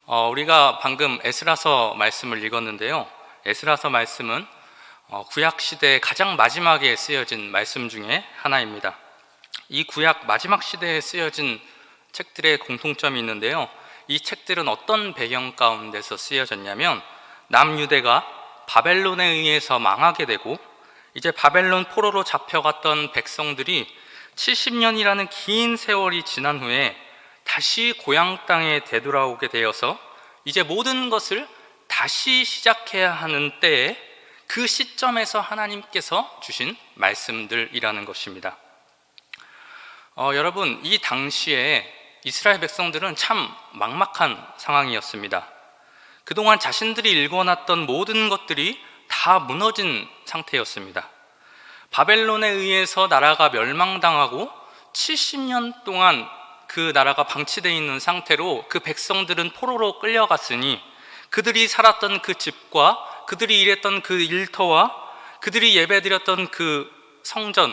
우리가 방금 에스라서 말씀을 읽었는데요. 에스라서 말씀은 구약 시대의 가장 마지막에 쓰여진 말씀 중에 하나입니다. 이 구약 마지막 시대에 쓰여진 책들의 공통점이 있는데요. 이 책들은 어떤 배경 가운데서 쓰여졌냐면, 남유대가 바벨론에 의해서 망하게 되고, 이제 바벨론 포로로 잡혀갔던 백성들이 70년이라는 긴 세월이 지난 후에 다시 고향 땅에 되돌아오게 되어서 이제 모든 것을 다시 시작해야 하는 때에, 그 시점에서 하나님께서 주신 말씀들이라는 것입니다. 여러분, 이 당시에 이스라엘 백성들은 참 막막한 상황이었습니다. 그동안 자신들이 일궈놨던 모든 것들이 다 무너진 상태였습니다. 바벨론에 의해서 나라가 멸망당하고 70년 동안 그 나라가 방치되어 있는 상태로 그 백성들은 포로로 끌려갔으니, 그들이 살았던 그 집과 그들이 일했던 그 일터와 그들이 예배드렸던 그 성전,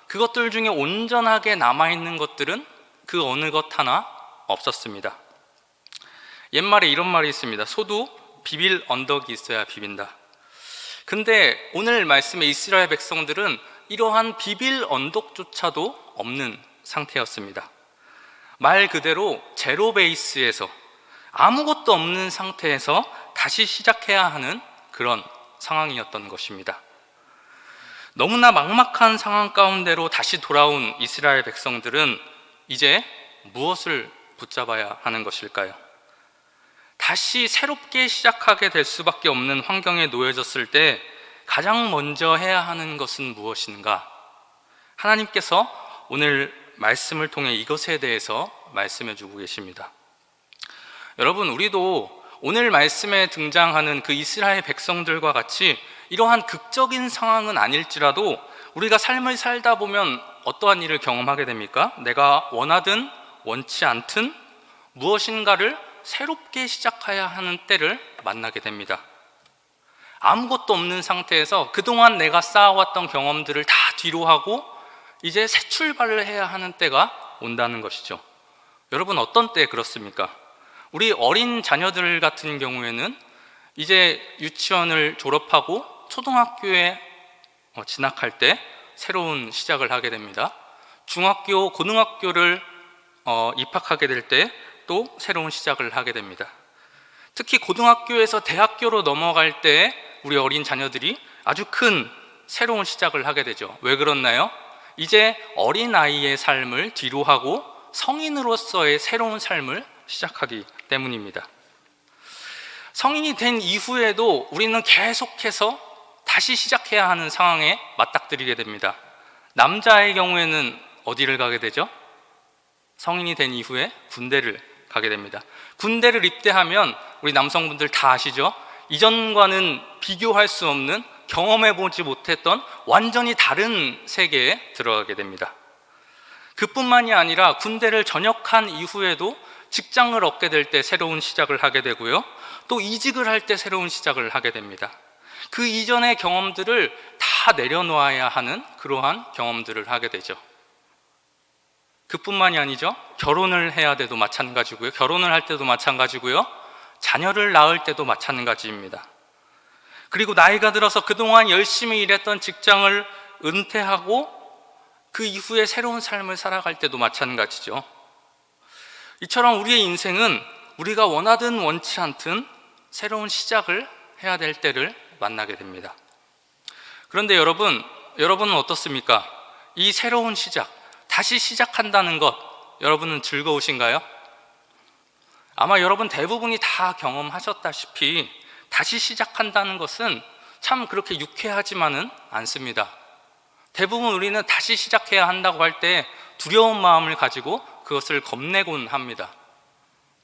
그것들 중에 온전하게 남아있는 것들은 그 어느 것 하나 없었습니다. 옛말에 이런 말이 있습니다. 소도 비빌 언덕이 있어야 비빈다. 근데 오늘 말씀의 이스라엘 백성들은 이러한 비빌 언덕조차도 없는 상태였습니다. 말 그대로 제로 베이스에서, 아무것도 없는 상태에서 다시 시작해야 하는 그런 상황이었던 것입니다. 너무나 막막한 상황 가운데로 다시 돌아온 이스라엘 백성들은 이제 무엇을 붙잡아야 하는 것일까요? 다시 새롭게 시작하게 될 수밖에 없는 환경에 놓여졌을 때 가장 먼저 해야 하는 것은 무엇인가? 하나님께서 오늘 말씀을 통해 이것에 대해서 말씀해 주고 계십니다. 여러분, 우리도 오늘 말씀에 등장하는 그 이스라엘 백성들과 같이 이러한 극적인 상황은 아닐지라도 우리가 삶을 살다 보면 어떠한 일을 경험하게 됩니까? 내가 원하든 원치 않든 무엇인가를 새롭게 시작해야 하는 때를 만나게 됩니다. 아무것도 없는 상태에서 그동안 내가 쌓아왔던 경험들을 다 뒤로 하고 이제 새 출발을 해야 하는 때가 온다는 것이죠. 여러분, 어떤 때 그렇습니까? 우리 어린 자녀들 같은 경우에는 이제 유치원을 졸업하고 초등학교에 진학할 때 새로운 시작을 하게 됩니다. 중학교, 고등학교를 입학하게 될 때 또 새로운 시작을 하게 됩니다. 특히 고등학교에서 대학교로 넘어갈 때 우리 어린 자녀들이 아주 큰 새로운 시작을 하게 되죠. 왜 그렇나요? 이제 어린아이의 삶을 뒤로 하고 성인으로서의 새로운 삶을 시작하기 때문입니다. 성인이 된 이후에도 우리는 계속해서 다시 시작해야 하는 상황에 맞닥뜨리게 됩니다. 남자의 경우에는 어디를 가게 되죠? 성인이 된 이후에 군대를 가게 됩니다. 군대를 입대하면 우리 남성분들 다 아시죠? 이전과는 비교할 수 없는, 경험해보지 못했던 완전히 다른 세계에 들어가게 됩니다. 그뿐만이 아니라 군대를 전역한 이후에도 직장을 얻게 될 때 새로운 시작을 하게 되고요, 또 이직을 할 때 새로운 시작을 하게 됩니다. 그 이전의 경험들을 다 내려놓아야 하는 그러한 경험들을 하게 되죠. 그뿐만이 아니죠. 결혼을 해야 돼도 마찬가지고요, 결혼을 할 때도 마찬가지고요, 자녀를 낳을 때도 마찬가지입니다. 그리고 나이가 들어서 그동안 열심히 일했던 직장을 은퇴하고 그 이후에 새로운 삶을 살아갈 때도 마찬가지죠. 이처럼 우리의 인생은 우리가 원하든 원치 않든 새로운 시작을 해야 될 때를 만나게 됩니다. 그런데 여러분은 어떻습니까? 이 새로운 시작, 다시 시작한다는 것, 여러분은 즐거우신가요? 아마 여러분 대부분이 다 경험하셨다시피 다시 시작한다는 것은 참 그렇게 유쾌하지만은 않습니다. 대부분 우리는 다시 시작해야 한다고 할 때 두려운 마음을 가지고 그것을 겁내곤 합니다.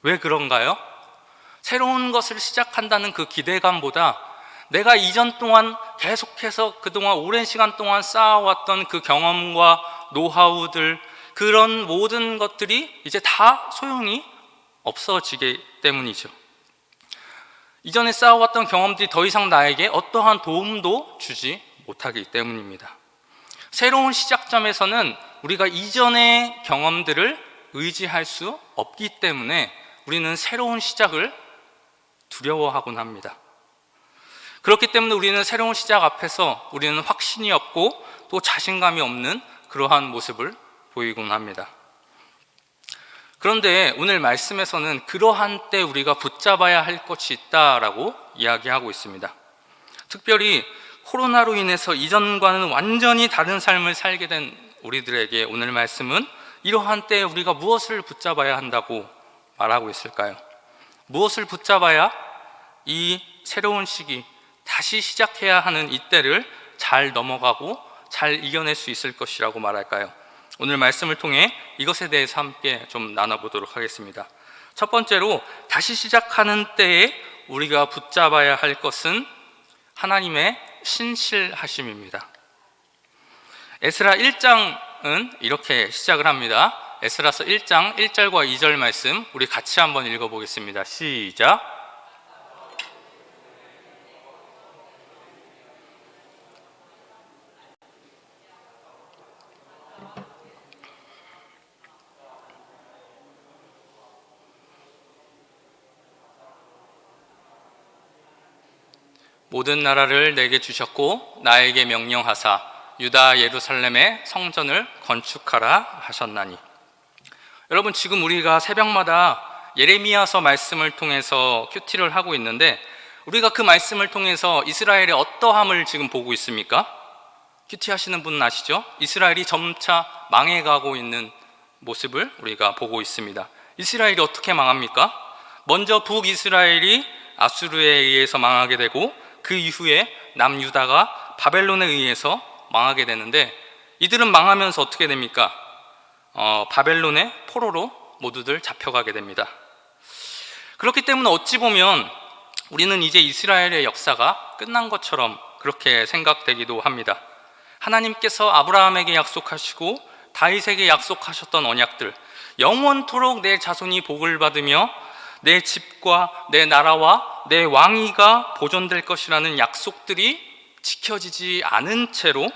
왜 그런가요? 새로운 것을 시작한다는 그 기대감보다 내가 이전 동안 계속해서 그동안 오랜 시간 동안 쌓아왔던 그 경험과 노하우들, 그런 모든 것들이 이제 다 소용이 없어지기 때문이죠. 이전에 쌓아왔던 경험들이 더 이상 나에게 어떠한 도움도 주지 못하기 때문입니다. 새로운 시작점에서는 우리가 이전의 경험들을 의지할 수 없기 때문에 우리는 새로운 시작을 두려워하곤 합니다. 그렇기 때문에 우리는 새로운 시작 앞에서 우리는 확신이 없고 또 자신감이 없는 그러한 모습을 보이곤 합니다. 그런데 오늘 말씀에서는 그러한 때 우리가 붙잡아야 할 것이 있다라고 이야기하고 있습니다. 특별히 코로나로 인해서 이전과는 완전히 다른 삶을 살게 된 우리들에게 오늘 말씀은 이러한 때에 우리가 무엇을 붙잡아야 한다고 말하고 있을까요? 무엇을 붙잡아야 이 새로운 시기, 다시 시작해야 하는 이때를 잘 넘어가고 잘 이겨낼 수 있을 것이라고 말할까요? 오늘 말씀을 통해 이것에 대해서 함께 좀 나눠보도록 하겠습니다. 첫 번째로 다시 시작하는 때에 우리가 붙잡아야 할 것은 하나님의 신실하심입니다. 에스라 1장은 이렇게 시작을 합니다. 에스라서 1장 1절과 2절 말씀 우리 같이 한번 읽어보겠습니다. 시작. 모든 나라를 내게 주셨고 나에게 명령하사 유다 예루살렘의 성전을 건축하라 하셨나니. 여러분, 지금 우리가 새벽마다 예레미야서 말씀을 통해서 큐티를 하고 있는데 우리가 그 말씀을 통해서 이스라엘의 어떠함을 지금 보고 있습니까? 큐티 하시는 분은 아시죠? 이스라엘이 점차 망해가고 있는 모습을 우리가 보고 있습니다. 이스라엘이 어떻게 망합니까? 먼저 북이스라엘이 아수르에 의해서 망하게 되고 그 이후에 남유다가 바벨론에 의해서 망하게 되는데 이들은 망하면서 어떻게 됩니까? 바벨론의 포로로 모두들 잡혀가게 됩니다. 그렇기 때문에 어찌 보면 우리는 이제 이스라엘의 역사가 끝난 것처럼 그렇게 생각되기도 합니다. 하나님께서 아브라함에게 약속하시고 다윗에게 약속하셨던 언약들, 영원토록 내 자손이 복을 받으며 내 집과 내 나라와 내 왕위가 보존될 것이라는 약속들이 지켜지지 않은 채로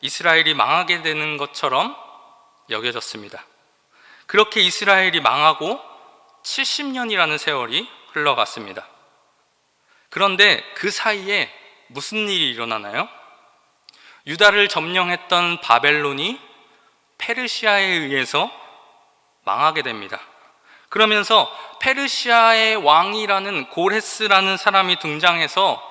이스라엘이 망하게 되는 것처럼 여겨졌습니다. 그렇게 이스라엘이 망하고 70년이라는 세월이 흘러갔습니다. 그런데 그 사이에 무슨 일이 일어나나요? 유다를 점령했던 바벨론이 페르시아에 의해서 망하게 됩니다. 그러면서 페르시아의 왕이라는 고레스라는 사람이 등장해서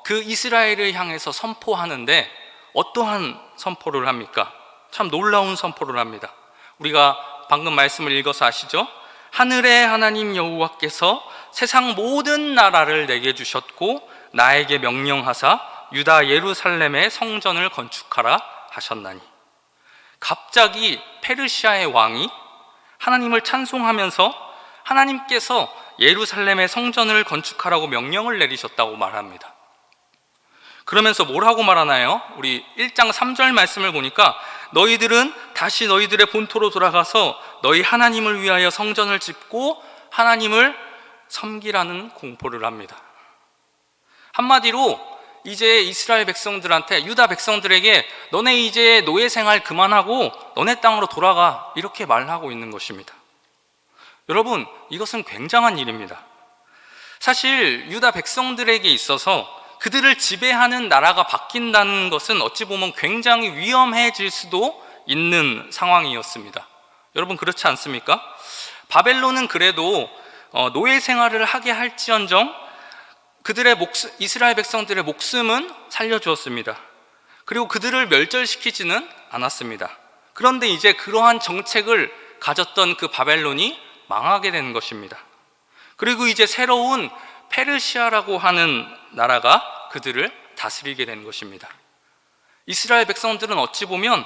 그 이스라엘을 향해서 선포하는데 어떠한 선포를 합니까? 참 놀라운 선포를 합니다. 우리가 방금 말씀을 읽어서 아시죠? 하늘의 하나님 여호와께서 세상 모든 나라를 내게 주셨고 나에게 명령하사 유다 예루살렘의 성전을 건축하라 하셨나니. 갑자기 페르시아의 왕이 하나님을 찬송하면서 하나님께서 예루살렘의 성전을 건축하라고 명령을 내리셨다고 말합니다. 그러면서 뭐라고 말하나요? 우리 1장 3절 말씀을 보니까 너희들은 다시 너희들의 본토로 돌아가서 너희 하나님을 위하여 성전을 짓고 하나님을 섬기라는 공포를 합니다. 한마디로 이제 이스라엘 백성들한테, 유다 백성들에게 너네 이제 노예 생활 그만하고 너네 땅으로 돌아가, 이렇게 말하고 있는 것입니다. 여러분, 이것은 굉장한 일입니다. 사실 유다 백성들에게 있어서 그들을 지배하는 나라가 바뀐다는 것은 어찌 보면 굉장히 위험해질 수도 있는 상황이었습니다. 여러분, 그렇지 않습니까? 바벨론은 그래도 노예 생활을 하게 할지언정 그들의 이스라엘 백성들의 목숨은 살려주었습니다. 그리고 그들을 멸절시키지는 않았습니다. 그런데 이제 그러한 정책을 가졌던 그 바벨론이 망하게 된 것입니다. 그리고 이제 새로운 페르시아라고 하는 나라가 그들을 다스리게 된 것입니다. 이스라엘 백성들은 어찌 보면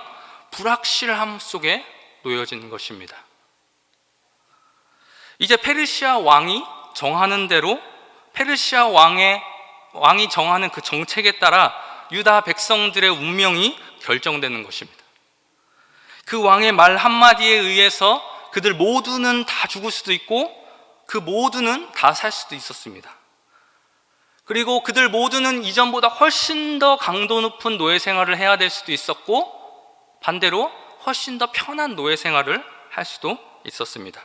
불확실함 속에 놓여진 것입니다. 이제 페르시아 왕이 정하는 대로 페르시아 왕이 정하는 그 정책에 따라 유다 백성들의 운명이 결정되는 것입니다. 그 왕의 말 한마디에 의해서 그들 모두는 다 죽을 수도 있고 그 모두는 다 살 수도 있었습니다. 그리고 그들 모두는 이전보다 훨씬 더 강도 높은 노예 생활을 해야 될 수도 있었고 반대로 훨씬 더 편한 노예 생활을 할 수도 있었습니다.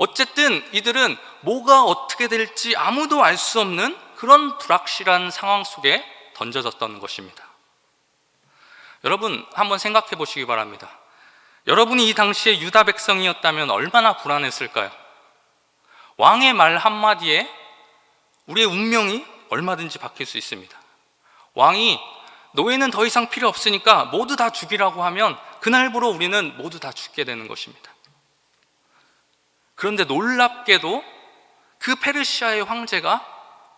어쨌든 이들은 뭐가 어떻게 될지 아무도 알 수 없는 그런 불확실한 상황 속에 던져졌던 것입니다. 여러분 한번 생각해 보시기 바랍니다. 여러분이 이 당시에 유다 백성이었다면 얼마나 불안했을까요? 왕의 말 한마디에 우리의 운명이 얼마든지 바뀔 수 있습니다. 왕이 너희는 더 이상 필요 없으니까 모두 다 죽이라고 하면 그날부로 우리는 모두 다 죽게 되는 것입니다. 그런데 놀랍게도 그 페르시아의 황제가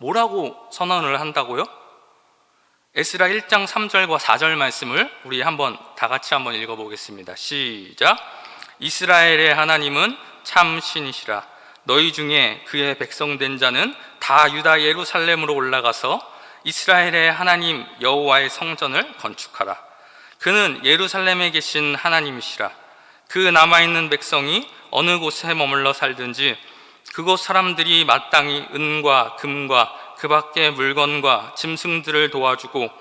뭐라고 선언을 한다고요? 에스라 1장 3절과 4절 말씀을 우리 다 같이 한번 읽어보겠습니다. 시작. 이스라엘의 하나님은 참 신이시라. 너희 중에 그의 백성된 자는 다 유다 예루살렘으로 올라가서 이스라엘의 하나님 여호와의 성전을 건축하라. 그는 예루살렘에 계신 하나님이시라. 그 남아있는 백성이 어느 곳에 머물러 살든지 그곳 사람들이 마땅히 은과 금과 그 밖의 물건과 짐승들을 도와주고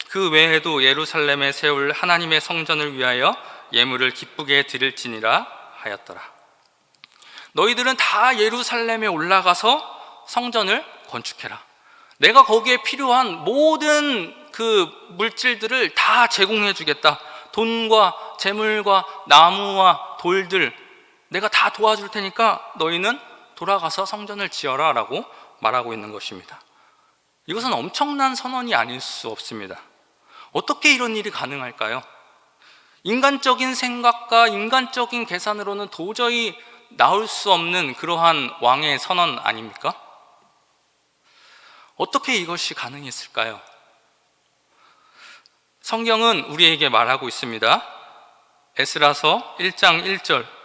그 외에도 예루살렘에 세울 하나님의 성전을 위하여 예물을 기쁘게 드릴지니라 하였더라. 너희들은 다 예루살렘에 올라가서 성전을 건축해라. 내가 거기에 필요한 모든 그 물질들을 다 제공해 주겠다. 돈과 재물과 나무와 돌들 내가 다 도와줄 테니까 너희는 돌아가서 성전을 지어라 라고 말하고 있는 것입니다. 이것은 엄청난 선언이 아닐 수 없습니다. 어떻게 이런 일이 가능할까요? 인간적인 생각과 인간적인 계산으로는 도저히 나올 수 없는 그러한 왕의 선언 아닙니까? 어떻게 이것이 가능했을까요? 성경은 우리에게 말하고 있습니다. 에스라서 1장 1절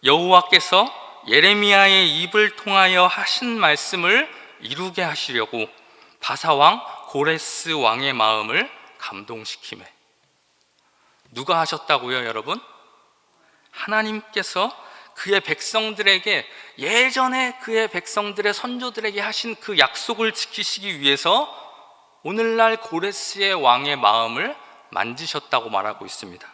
여호와께서 예레미야의 입을 통하여 하신 말씀을 이루게 하시려고 바사왕 고레스 왕의 마음을 감동시키매. 누가 하셨다고요, 여러분? 하나님께서 그의 백성들에게 예전에 그의 백성들의 선조들에게 하신 그 약속을 지키시기 위해서 오늘날 고레스의 왕의 마음을 만지셨다고 말하고 있습니다.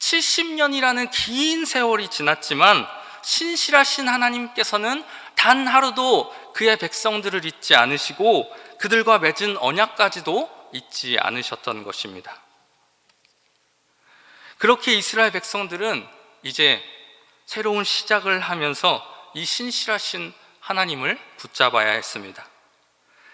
70년이라는 긴 세월이 지났지만 신실하신 하나님께서는 단 하루도 그의 백성들을 잊지 않으시고 그들과 맺은 언약까지도 잊지 않으셨던 것입니다. 그렇게 이스라엘 백성들은 이제 새로운 시작을 하면서 이 신실하신 하나님을 붙잡아야 했습니다.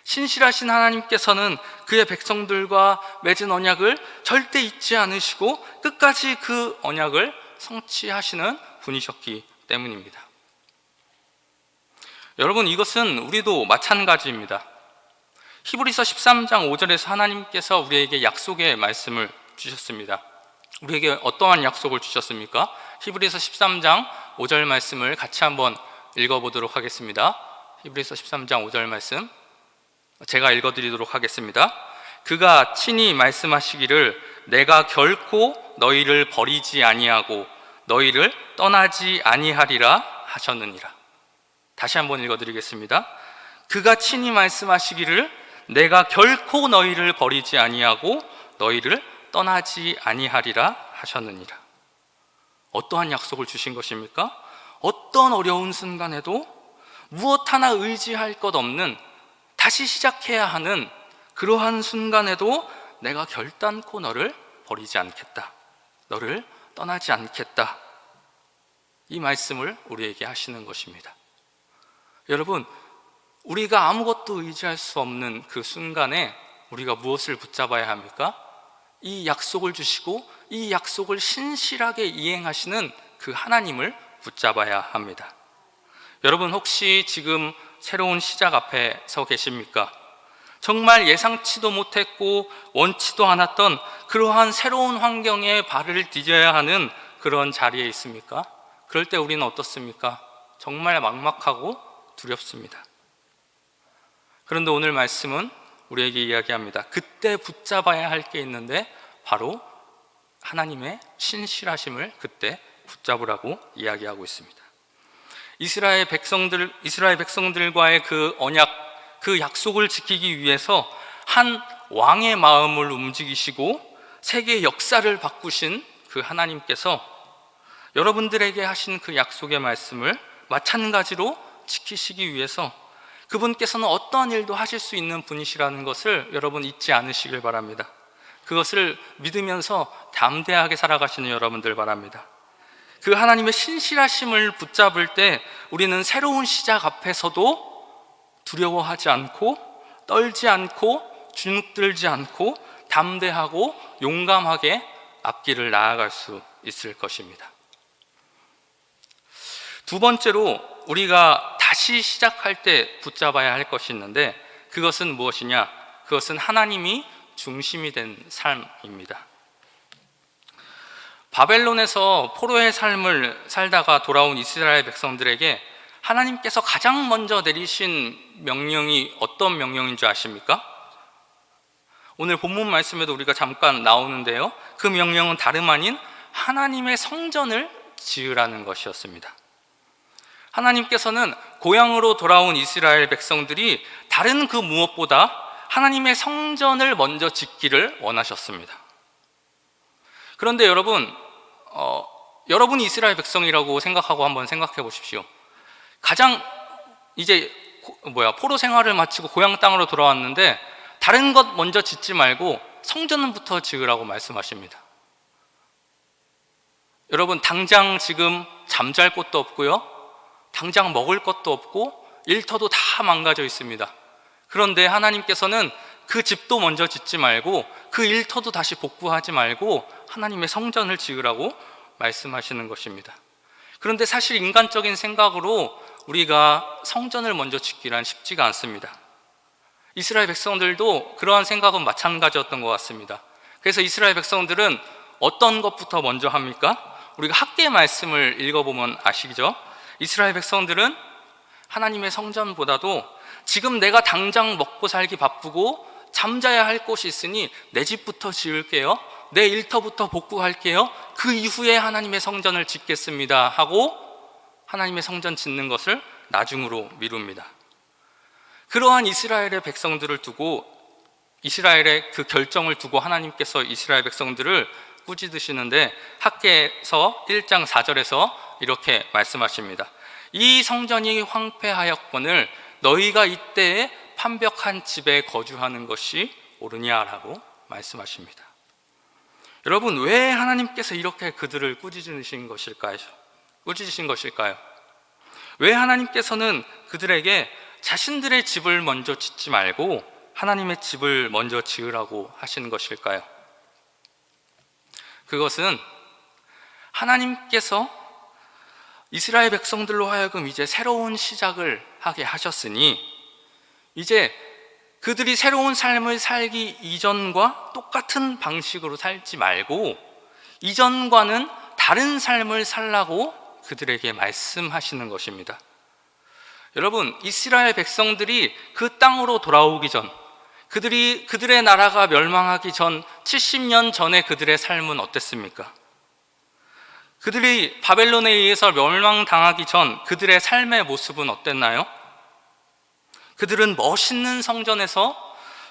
신실하신 하나님께서는 그의 백성들과 맺은 언약을 절대 잊지 않으시고 끝까지 그 언약을 성취하시는 분이셨기 때문입니다. 여러분, 이것은 우리도 마찬가지입니다. 히브리서 13장 5절에서 하나님께서 우리에게 약속의 말씀을 주셨습니다. 우리에게 어떠한 약속을 주셨습니까? 히브리서 13장 5절 말씀을 같이 한번 읽어보도록 하겠습니다. 히브리서 13장 5절 말씀 제가 읽어드리도록 하겠습니다. 그가 친히 말씀하시기를 내가 결코 너희를 버리지 아니하고 너희를 떠나지 아니하리라 하셨느니라. 다시 한번 읽어드리겠습니다. 그가 친히 말씀하시기를 내가 결코 너희를 버리지 아니하고 너희를 떠나지 아니하리라 하셨느니라. 어떠한 약속을 주신 것입니까? 어떤 어려운 순간에도 무엇 하나 의지할 것 없는 다시 시작해야 하는 그러한 순간에도 내가 결단코 너를 버리지 않겠다. 너를 떠나지 않겠다. 이 말씀을 우리에게 하시는 것입니다. 여러분, 우리가 아무것도 의지할 수 없는 그 순간에 우리가 무엇을 붙잡아야 합니까? 이 약속을 주시고 이 약속을 신실하게 이행하시는 그 하나님을 붙잡아야 합니다. 여러분, 혹시 지금 새로운 시작 앞에 서 계십니까? 정말 예상치도 못했고 원치도 않았던 그러한 새로운 환경에 발을 디뎌야 하는 그런 자리에 있습니까? 그럴 때 우리는 어떻습니까? 정말 막막하고 두렵습니다. 그런데 오늘 말씀은 우리에게 이야기합니다. 그때 붙잡아야 할 게 있는데 바로 하나님의 신실하심을 그때 붙잡으라고 이야기하고 있습니다. 이스라엘 백성들과의 그 언약, 그 약속을 지키기 위해서 한 왕의 마음을 움직이시고 세계의 역사를 바꾸신 그 하나님께서 여러분들에게 하신 그 약속의 말씀을 마찬가지로 지키시기 위해서 그분께서는 어떠한 일도 하실 수 있는 분이시라는 것을 여러분 잊지 않으시길 바랍니다. 그것을 믿으면서 담대하게 살아가시는 여러분들 바랍니다. 그 하나님의 신실하심을 붙잡을 때 우리는 새로운 시작 앞에서도 두려워하지 않고 떨지 않고 주눅들지 않고 담대하고 용감하게 앞길을 나아갈 수 있을 것입니다. 두 번째로 우리가 다시 시작할 때 붙잡아야 할 것이 있는데 그것은 무엇이냐? 그것은 하나님이 중심이 된 삶입니다. 바벨론에서 포로의 삶을 살다가 돌아온 이스라엘 백성들에게 하나님께서 가장 먼저 내리신 명령이 어떤 명령인 줄 아십니까? 오늘 본문 말씀에도 우리가 잠깐 나오는데요, 그 명령은 다름 아닌 하나님의 성전을 지으라는 것이었습니다. 하나님께서는 고향으로 돌아온 이스라엘 백성들이 다른 그 무엇보다 하나님의 성전을 먼저 짓기를 원하셨습니다. 그런데 여러분이 이스라엘 백성이라고 생각하고 한번 생각해 보십시오. 가장 이제 포로 생활을 마치고 고향 땅으로 돌아왔는데 다른 것 먼저 짓지 말고 성전부터 지으라고 말씀하십니다. 여러분, 당장 지금 잠잘 곳도 없고요, 당장 먹을 것도 없고 일터도 다 망가져 있습니다. 그런데 하나님께서는 그 집도 먼저 짓지 말고 그 일터도 다시 복구하지 말고 하나님의 성전을 지으라고 말씀하시는 것입니다. 그런데 사실 인간적인 생각으로 우리가 성전을 먼저 짓기란 쉽지가 않습니다. 이스라엘 백성들도 그러한 생각은 마찬가지였던 것 같습니다. 그래서 이스라엘 백성들은 어떤 것부터 먼저 합니까? 우리가 학계 말씀을 읽어보면 아시죠? 이스라엘 백성들은 하나님의 성전보다도 지금 내가 당장 먹고 살기 바쁘고 잠자야 할 곳이 있으니 내 집부터 지을게요, 내 일터부터 복구할게요, 그 이후에 하나님의 성전을 짓겠습니다 하고 하나님의 성전 짓는 것을 나중으로 미룹니다. 그러한 이스라엘의 백성들을 두고, 이스라엘의 그 결정을 두고 하나님께서 이스라엘 백성들을 꾸짖으시는데 학개서 1장 4절에서 이렇게 말씀하십니다. 이 성전이 황폐하였거늘 너희가 이때에 판벽한 집에 거주하는 것이 옳으냐라고 말씀하십니다. 여러분, 왜 하나님께서 이렇게 그들을 꾸짖으신 것일까요? 왜 하나님께서는 그들에게 자신들의 집을 먼저 짓지 말고 하나님의 집을 먼저 지으라고 하시는 것일까요? 그것은 하나님께서 이스라엘 백성들로 하여금 이제 새로운 시작을 하게 하셨으니 이제 그들이 새로운 삶을 살기 이전과 똑같은 방식으로 살지 말고 이전과는 다른 삶을 살라고 그들에게 말씀하시는 것입니다. 여러분, 이스라엘 백성들이 그 땅으로 돌아오기 전, 그들의 나라가 멸망하기 전 70년 전에 그들의 삶은 어땠습니까? 그들이 바벨론에 의해서 멸망당하기 전 그들의 삶의 모습은 어땠나요? 그들은 멋있는 성전에서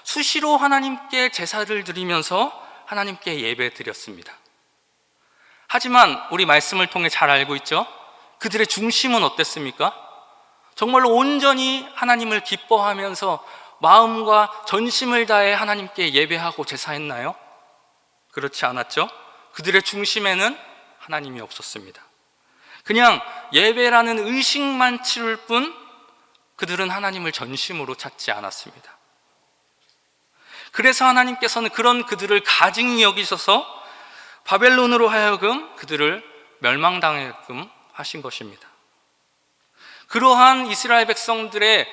수시로 하나님께 제사를 드리면서 하나님께 예배 드렸습니다. 하지만 우리 말씀을 통해 잘 알고 있죠? 그들의 중심은 어땠습니까? 정말로 온전히 하나님을 기뻐하면서 마음과 전심을 다해 하나님께 예배하고 제사했나요? 그렇지 않았죠? 그들의 중심에는 하나님이 없었습니다. 그냥 예배라는 의식만 치룰 뿐 그들은 하나님을 전심으로 찾지 않았습니다. 그래서 하나님께서는 그런 그들을 가증히 여기셔서 바벨론으로 하여금 그들을 멸망당하게끔 하신 것입니다. 그러한 이스라엘 백성들의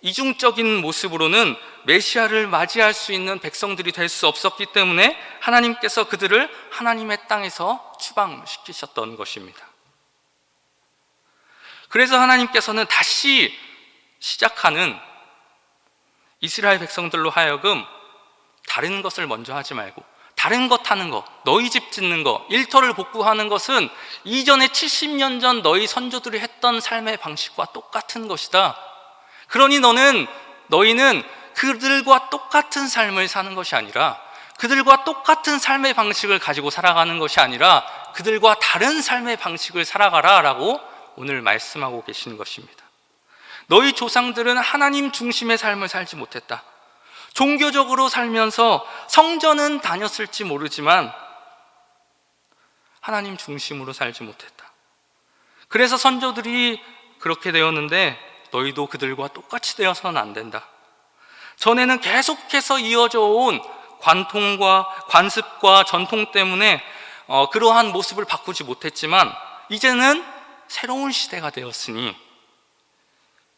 이중적인 모습으로는 메시아를 맞이할 수 있는 백성들이 될 수 없었기 때문에 하나님께서 그들을 하나님의 땅에서 추방시키셨던 것입니다. 그래서 하나님께서는 다시 시작하는 이스라엘 백성들로 하여금 다른 것을 먼저 하지 말고 다른 것 하는 거, 너희 집 짓는 거, 일터를 복구하는 것은 이전에 70년 전 너희 선조들이 했던 삶의 방식과 똑같은 것이다. 그러니 너희는 그들과 똑같은 삶을 사는 것이 아니라, 그들과 똑같은 삶의 방식을 가지고 살아가는 것이 아니라 그들과 다른 삶의 방식을 살아가라 라고 오늘 말씀하고 계시는 것입니다. 너희 조상들은 하나님 중심의 삶을 살지 못했다. 종교적으로 살면서 성전은 다녔을지 모르지만 하나님 중심으로 살지 못했다. 그래서 선조들이 그렇게 되었는데 너희도 그들과 똑같이 되어서는 안 된다. 전에는 계속해서 이어져 온 관통과 관습과 전통 때문에 그러한 모습을 바꾸지 못했지만 이제는 새로운 시대가 되었으니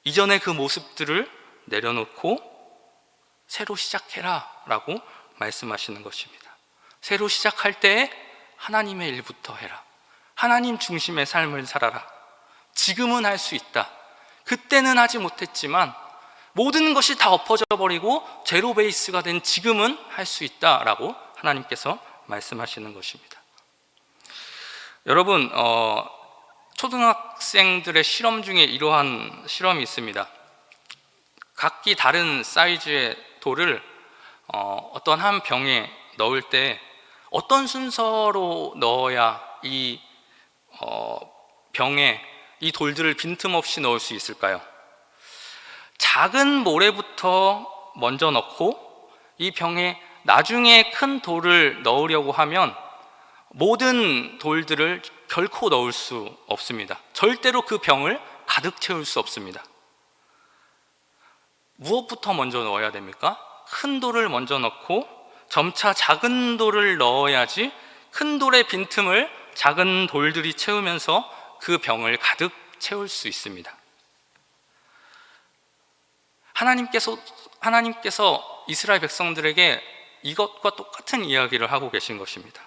이전의 그 모습들을 내려놓고 새로 시작해라 라고 말씀하시는 것입니다. 새로 시작할 때에 하나님의 일부터 해라. 하나님 중심의 삶을 살아라. 지금은 할 수 있다. 그때는 하지 못했지만 모든 것이 다 엎어져 버리고 제로 베이스가 된 지금은 할 수 있다라고 하나님께서 말씀하시는 것입니다. 여러분, 초등학생들의 실험 중에 이러한 실험이 있습니다. 각기 다른 사이즈의 돌을 어떤 한 병에 넣을 때 어떤 순서로 넣어야 이 병에 이 돌들을 빈틈없이 넣을 수 있을까요? 작은 모래부터 먼저 넣고 이 병에 나중에 큰 돌을 넣으려고 하면 모든 돌들을 결코 넣을 수 없습니다. 절대로 그 병을 가득 채울 수 없습니다. 무엇부터 먼저 넣어야 됩니까? 큰 돌을 먼저 넣고 점차 작은 돌을 넣어야지 큰 돌의 빈틈을 작은 돌들이 채우면서 그 병을 가득 채울 수 있습니다. 하나님께서 이스라엘 백성들에게 이것과 똑같은 이야기를 하고 계신 것입니다.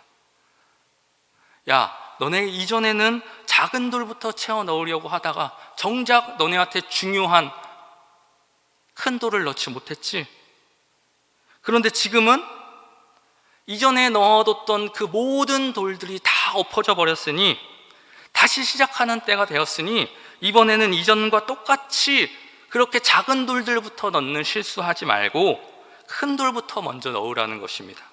야, 너네 이전에는 작은 돌부터 채워 넣으려고 하다가 정작 너네한테 중요한 큰 돌을 넣지 못했지? 그런데 지금은 이전에 넣어뒀던 그 모든 돌들이 다 엎어져 버렸으니 다시 시작하는 때가 되었으니 이번에는 이전과 똑같이 그렇게 작은 돌들부터 넣는 실수하지 말고 큰 돌부터 먼저 넣으라는 것입니다.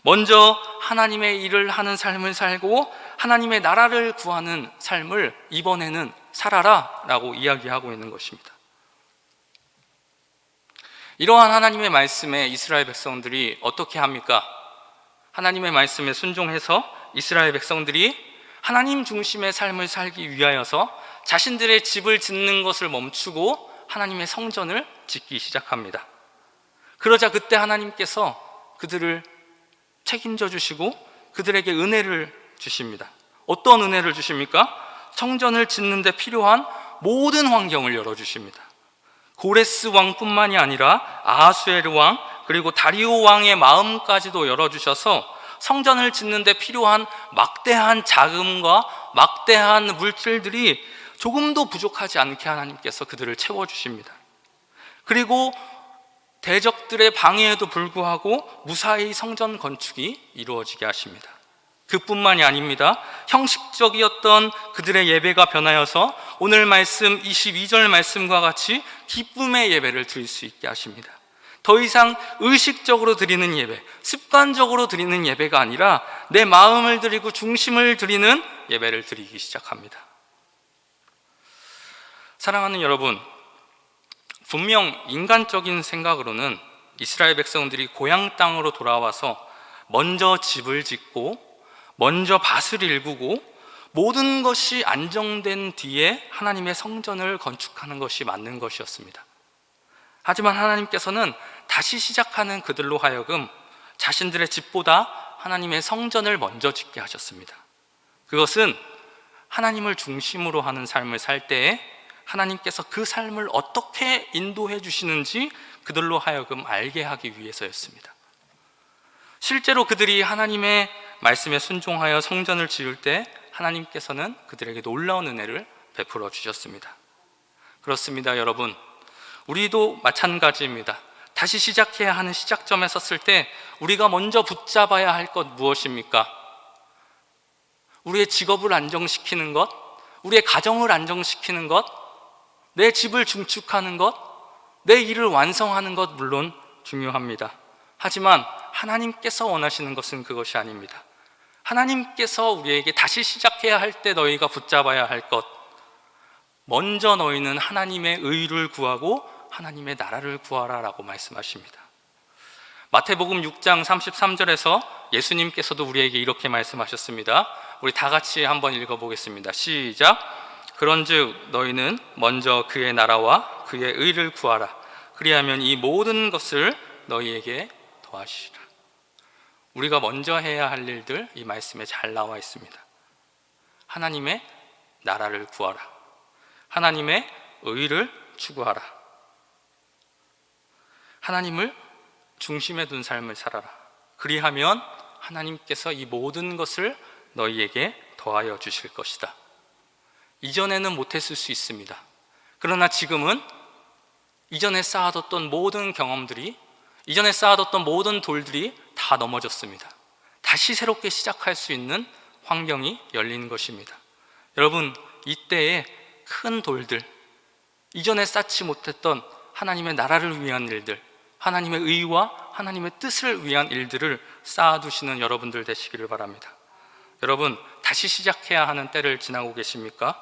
먼저 하나님의 일을 하는 삶을 살고 하나님의 나라를 구하는 삶을 이번에는 살아라 라고 이야기하고 있는 것입니다. 이러한 하나님의 말씀에 이스라엘 백성들이 어떻게 합니까? 하나님의 말씀에 순종해서 이스라엘 백성들이 하나님 중심의 삶을 살기 위하여서 자신들의 집을 짓는 것을 멈추고 하나님의 성전을 짓기 시작합니다. 그러자 그때 하나님께서 그들을 책임져 주시고 그들에게 은혜를 주십니다. 어떤 은혜를 주십니까? 성전을 짓는 데 필요한 모든 환경을 열어주십니다. 고레스 왕뿐만이 아니라 아하수에르 왕 그리고 다리오 왕의 마음까지도 열어주셔서 성전을 짓는 데 필요한 막대한 자금과 막대한 물질들이 조금도 부족하지 않게 하나님께서 그들을 채워주십니다. 그리고 대적들의 방해에도 불구하고 무사히 성전 건축이 이루어지게 하십니다. 그뿐만이 아닙니다. 형식적이었던 그들의 예배가 변하여서 오늘 말씀 22절 말씀과 같이 기쁨의 예배를 드릴 수 있게 하십니다. 더 이상 의식적으로 드리는 예배, 습관적으로 드리는 예배가 아니라 내 마음을 드리고 중심을 드리는 예배를 드리기 시작합니다. 사랑하는 여러분, 분명 인간적인 생각으로는 이스라엘 백성들이 고향 땅으로 돌아와서 먼저 집을 짓고 먼저 밭을 일구고 모든 것이 안정된 뒤에 하나님의 성전을 건축하는 것이 맞는 것이었습니다. 하지만 하나님께서는 다시 시작하는 그들로 하여금 자신들의 집보다 하나님의 성전을 먼저 짓게 하셨습니다. 그것은 하나님을 중심으로 하는 삶을 살 때에 하나님께서 그 삶을 어떻게 인도해 주시는지 그들로 하여금 알게 하기 위해서였습니다. 실제로 그들이 하나님의 말씀에 순종하여 성전을 지을 때 하나님께서는 그들에게 놀라운 은혜를 베풀어 주셨습니다. 그렇습니다, 여러분. 우리도 마찬가지입니다. 다시 시작해야 하는 시작점에 섰을 때 우리가 먼저 붙잡아야 할 것 무엇입니까? 우리의 직업을 안정시키는 것, 우리의 가정을 안정시키는 것, 내 집을 중축하는 것, 내 일을 완성하는 것 물론 중요합니다. 하지만 하나님께서 원하시는 것은 그것이 아닙니다. 하나님께서 우리에게 다시 시작해야 할 때 너희가 붙잡아야 할 것, 먼저 너희는 하나님의 의를 구하고 하나님의 나라를 구하라 라고 말씀하십니다. 마태복음 6장 33절에서 예수님께서도 우리에게 이렇게 말씀하셨습니다. 우리 다 같이 한번 읽어보겠습니다. 시작. 그런즉 너희는 먼저 그의 나라와 그의 의를 구하라. 그리하면 이 모든 것을 너희에게 더하시리라. 우리가 먼저 해야 할 일들 이 말씀에 잘 나와 있습니다. 하나님의 나라를 구하라. 하나님의 의를 추구하라. 하나님을 중심에 둔 삶을 살아라. 그리하면 하나님께서 이 모든 것을 너희에게 더하여 주실 것이다. 이전에는 못했을 수 있습니다. 그러나 지금은 이전에 쌓아뒀던 모든 경험들이, 이전에 쌓아뒀던 모든 돌들이 다 넘어졌습니다. 다시 새롭게 시작할 수 있는 환경이 열린 것입니다. 여러분, 이때에 큰 돌들, 이전에 쌓지 못했던 하나님의 나라를 위한 일들, 하나님의 의와 하나님의 뜻을 위한 일들을 쌓아두시는 여러분들 되시기를 바랍니다. 여러분, 다시 시작해야 하는 때를 지나고 계십니까?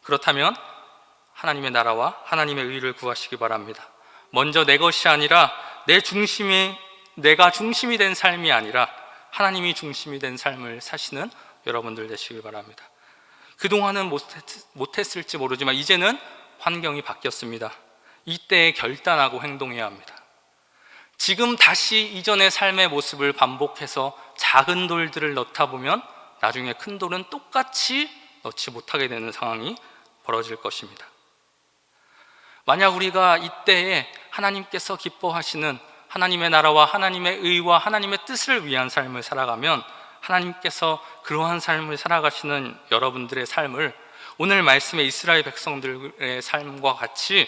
그렇다면 하나님의 나라와 하나님의 의를 구하시기 바랍니다. 먼저 내 것이 아니라 내가 중심이 된 삶이 아니라 하나님이 중심이 된 삶을 사시는 여러분들 되시길 바랍니다. 그동안은 못했을지 모르지만 이제는 환경이 바뀌었습니다. 이때에 결단하고 행동해야 합니다. 지금 다시 이전의 삶의 모습을 반복해서 작은 돌들을 넣다 보면 나중에 큰 돌은 똑같이 넣지 못하게 되는 상황이 벌어질 것입니다. 만약 우리가 이때에 하나님께서 기뻐하시는 하나님의 나라와 하나님의 의와 하나님의 뜻을 위한 삶을 살아가면 하나님께서 그러한 삶을 살아가시는 여러분들의 삶을 오늘 말씀의 이스라엘 백성들의 삶과 같이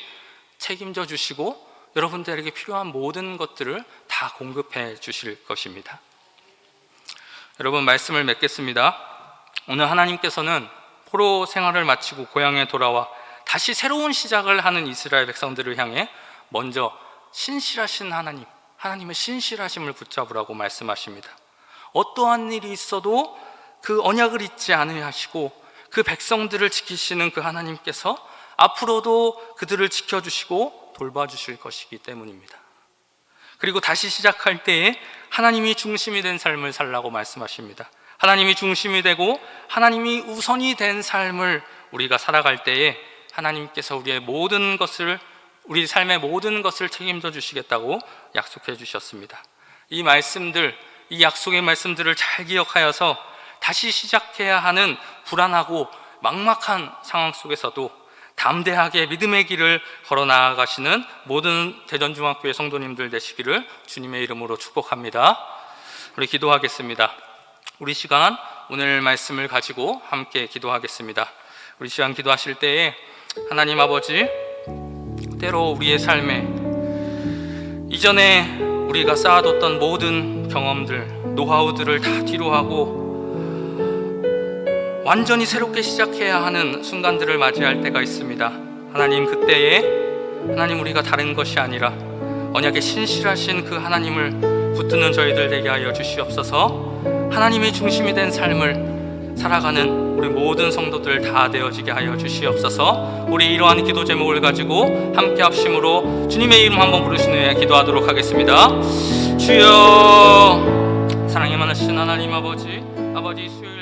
책임져 주시고 여러분들에게 필요한 모든 것들을 다 공급해 주실 것입니다. 여러분, 말씀을 맺겠습니다. 오늘 하나님께서는 포로 생활을 마치고 고향에 돌아와 다시 새로운 시작을 하는 이스라엘 백성들을 향해 먼저 신실하신 하나님의 신실하심을 붙잡으라고 말씀하십니다. 어떠한 일이 있어도 그 언약을 잊지 않으려 하시고 그 백성들을 지키시는 그 하나님께서 앞으로도 그들을 지켜주시고 돌봐주실 것이기 때문입니다. 그리고 다시 시작할 때에 하나님이 중심이 된 삶을 살라고 말씀하십니다. 하나님이 중심이 되고 하나님이 우선이 된 삶을 우리가 살아갈 때에 하나님께서 우리 삶의 모든 것을 책임져 주시겠다고 약속해 주셨습니다. 이 약속의 말씀들을 잘 기억하여서 다시 시작해야 하는 불안하고 막막한 상황 속에서도 담대하게 믿음의 길을 걸어 나아가시는 모든 대전중학교의 성도님들 되시기를 주님의 이름으로 축복합니다. 우리 기도하겠습니다. 우리 시간 오늘 말씀을 가지고 함께 기도하겠습니다. 우리 시간 기도하실 때에 하나님 아버지, 때로 우리의 삶에 이전에 우리가 쌓아뒀던 모든 경험들, 노하우들을 다 뒤로 하고 완전히 새롭게 시작해야 하는 순간들을 맞이할 때가 있습니다. 하나님, 그때에 우리가 다른 것이 아니라 언약에 신실하신 그 하나님을 붙드는 저희들 되게 하여 주시옵소서. 하나님이 중심이 된 삶을 살아가는 우리 모든 성도들 다 되어지게 하여 주시옵소서. 우리 이러한 기도 제목을 가지고 함께 합심으로 주님의 이름 한번 부르신 후에 기도하도록 하겠습니다. 주여, 사랑이 많으신 하나님 아버지 수요일